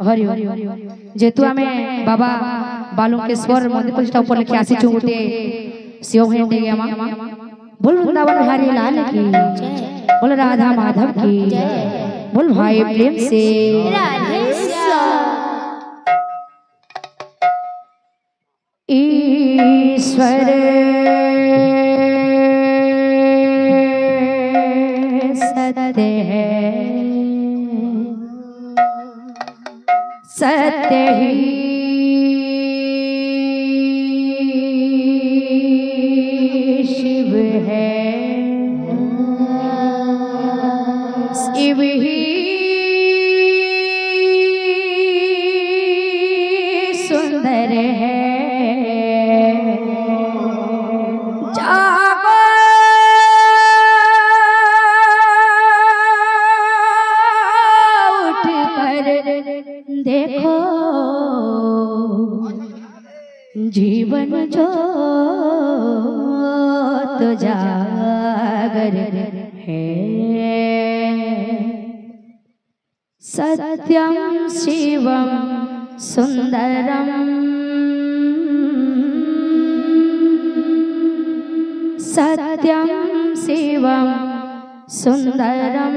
हरि जेतु आमे बाबा बालुकेश्वर मंदिर प्रतिष्ठा ऊपर लिखे आसी चुगुटे शिव भेंटे गया मां बोल वृंदावन बिहारी लाल की बोल राधा माधव की बोल भाई प्रेम से राधे ईश्वर सत्य है सत्य ही शिव है शिव ही सुंदर है देखो जीवन जो तो जागर है सत्यम शिवम सुंदरम सत्यम शिवम सुंदरम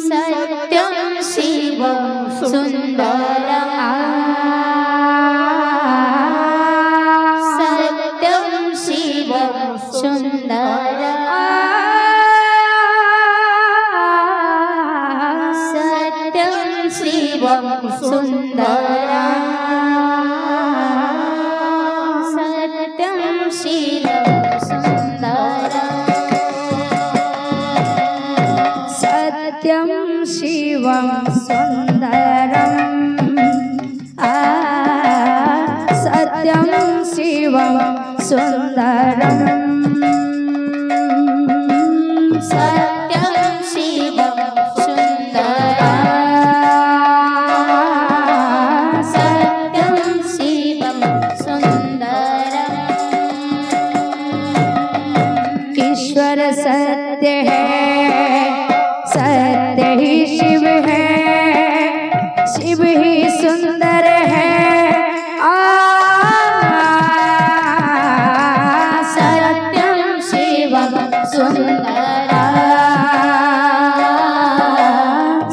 सत्यम शिवम सुंदरम सत्यम शिवम सुंदरम सत्यम शिवम सुंदरम सत्यम शिवम सुंदरम सत्यम शिवम सुंदरम सत्यम शिवम सुंदरम सत्यम शिवम सुंदरम सत्यम शिवम सुंदरम ईश्वर सत्य है सत्य ही शिव है शिव ही सुंदर है सत्यम शिवम सुंदरम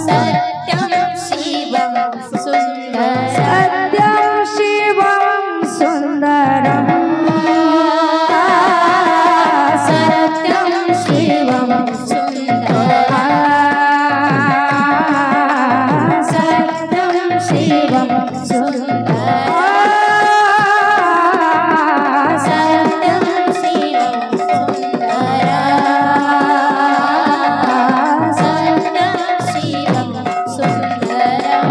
सत्यम शिवम सुंदरम सत्यम शिवम सुंदरम सत्यम शिवम सुंदरम सत्यम शिवम सुंदरम सत्यम शिवम सुंदरम सत्यम शिवम सुंदरम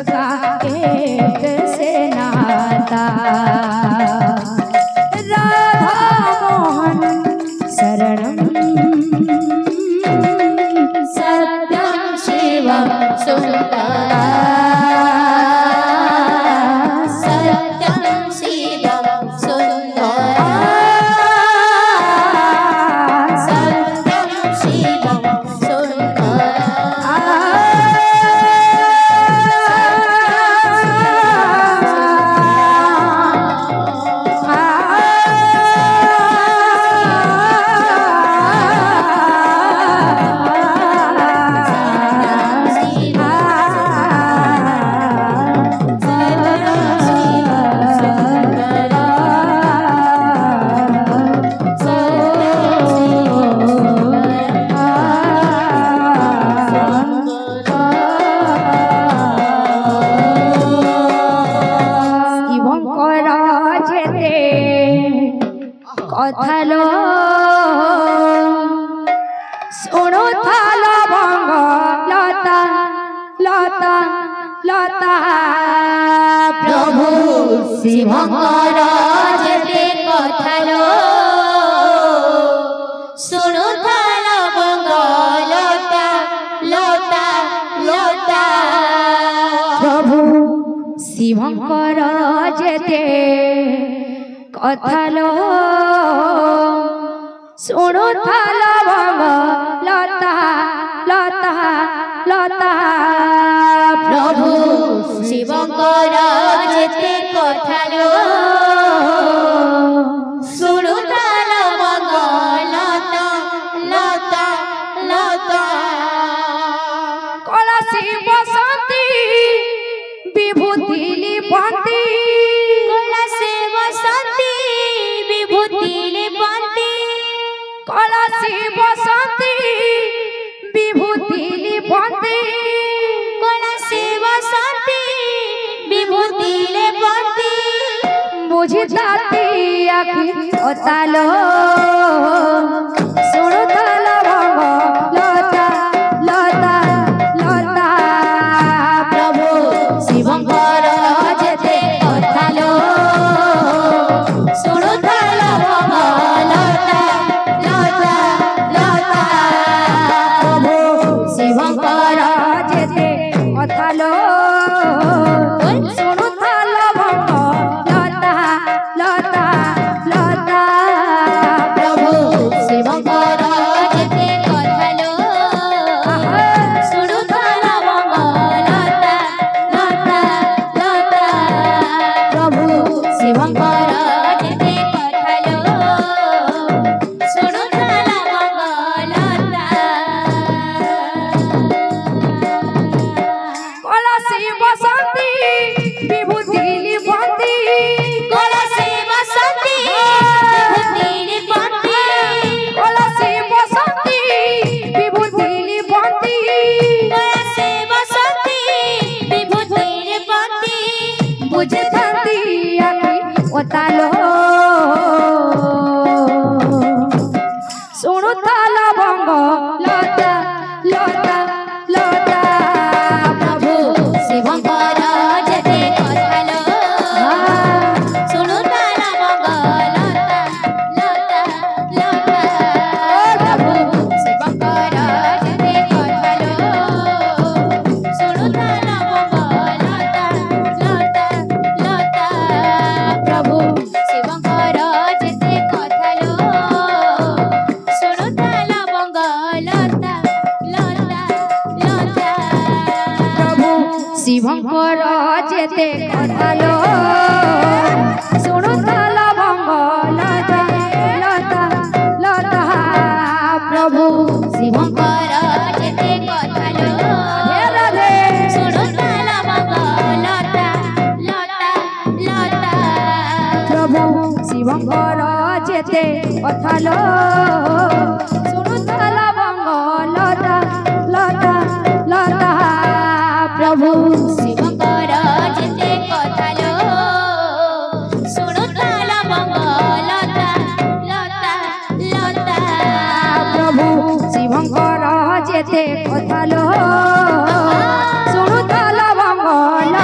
सबका एक से नाता। राधा मोहन शरणम सत्यं शिवं सुन्दरं सत्यं शिवं सुन्दरं सत्यं शिवं কথালো শোনো থালো ভঙ্গ লতা লতা লতা প্রভু শিবঙ্কর যেতে কথালো শুনো থালো ভঙ্গ লতা লতা লতা প্রভু শিবঙ্কর যেতে কথালো শোনো থালো ভঙ্গ লতা লতা লতা প্রভু শিবঙ্কর যেতে কথালো শুনো থালো ভঙ্গ লতা লতা লতা কলসি বসন্তি বিভূতি লিপন্তি কলসে বসন্তি বিভূতি লিপন্তি কলসি বসন্তি বিভূতি লিপন্তি কলসে বসন্তি বিভূতি লিপন্তি বুঝি তাতি আখি ওতালো শুনো তালো ভঙ্গ লতা লতা লতা প্রভু শিবঙ্কর যেতে কথালো শুনো থালো ভঙ্গ লতা লতা লতা প্রভু শিবঙ্কর যেতে কথালো শুনো তালো ভঙ্গ লতা লতা লতা প্রভু শিবঙ্কর যেতে কথালো শুনো থালো ভঙ্গ লতা লতা লতা প্রভু শিবঙ্কর যেতে কথালো শুনো থালো ভঙ্গ লতা কলসি বসন্তি বিভূতি লিপন্তি কলসে বসন্তি বিভূতি লিপন্তি কলসি বসন্তি বিভূতি লিপন্তি কলসে বসন্তি বিভূতি লিপন্তি বুঝে থান্তি আখি ওতালো শুনো তালো ভঙ্গ লতা লতা লতা প্রভু শিবঙ্কর যেতে কথালো শুনো তালো ভঙ্গ লতা লতা লতা প্রভু শিবঙ্কর যেতে কথালো শুনো তালো ভঙ্গ লতা লতা লতা প্রভু শিবঙ্কর যেতে কথালো শুনো তালো ভঙ্গ লতা লতা লতা প্রভু শিবঙ্কর যেতে কথালো শুনো তালো ভঙ্গ লতা লতা লতা প্রভু শিবঙ্কর যেতে কথালো রাধে রাধে শুনো তালো ভঙ্গ লতা লতা লতা প্রভু শিবঙ্কর যেতে কথালো শুনো তালো ভঙ্গ লতা লতা লতা প্রভু শিবঙ্কর যেতে কথালো শুনো তালো ভঙ্গ লতা লতা লতা প্রভু শিবঙ্কর যেতে কথালো শুনো তালো ভঙ্গ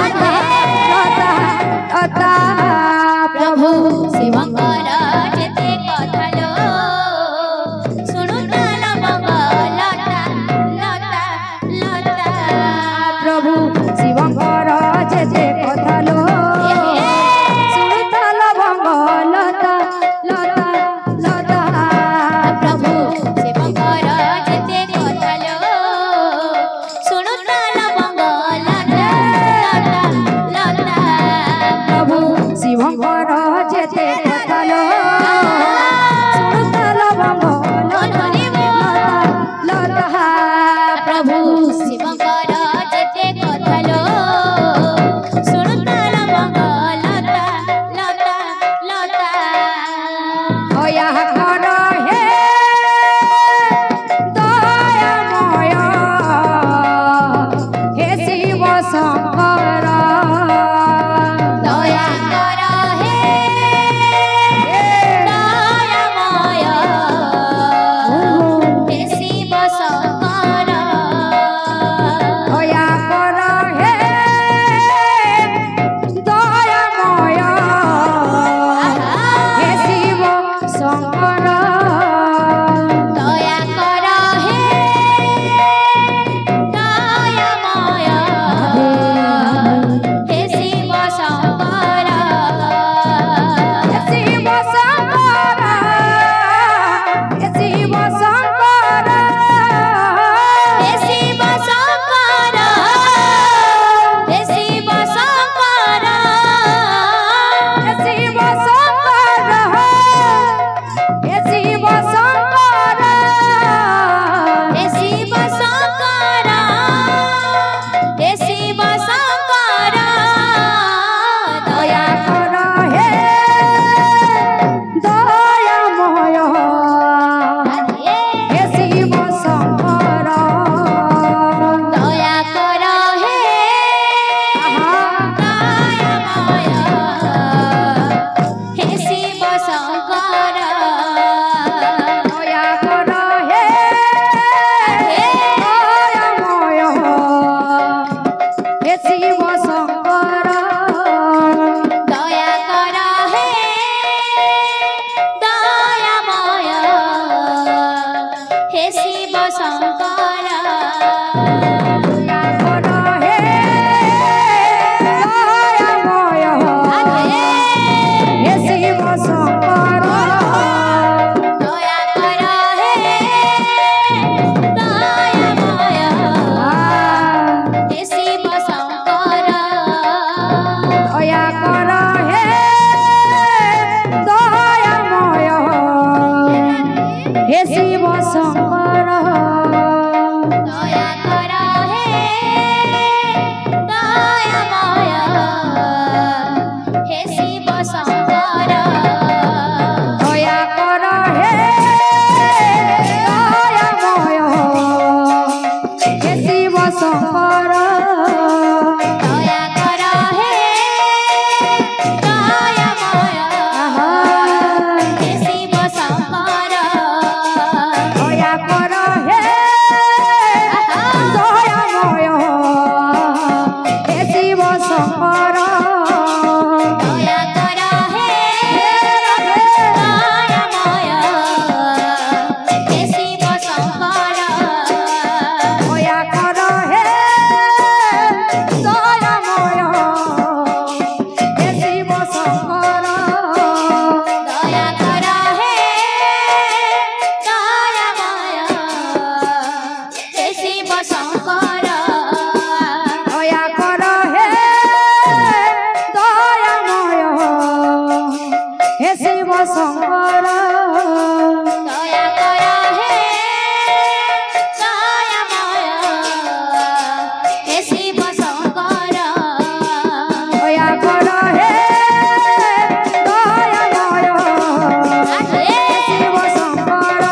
শঙ্কর দয়া কর হে দয়াময় হে শিব শঙ্কর দয়া কর হে দয়াময় হে শিব শঙ্কর দয়া কর হে দয়াময় হে শিব শঙ্কর দয়া কর হে দয়াময় হে শিব শঙ্কর দয়া কর হে দয়াময় হে শিব শঙ্কর দয়া কর হে দয়াময় হে শিব শঙ্কর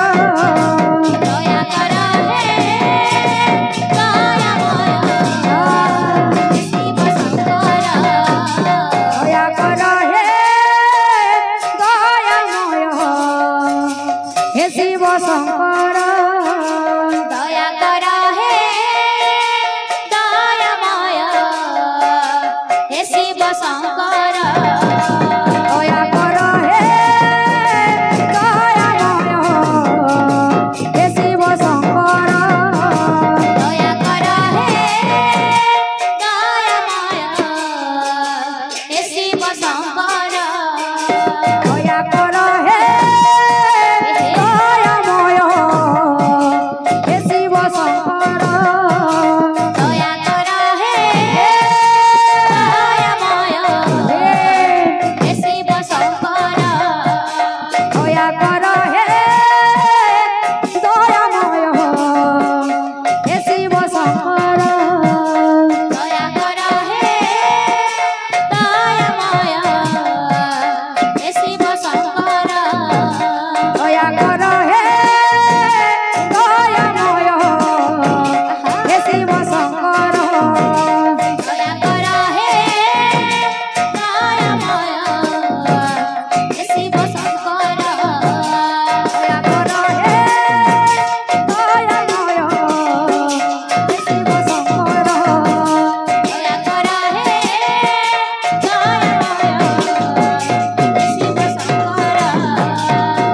দয়া কর হে দয়াময় শিব শঙ্কর দয়া কর হে দয়াময় হে শিব শঙ্কর দয়া কর হে দয়াময় হে শিব শঙ্কর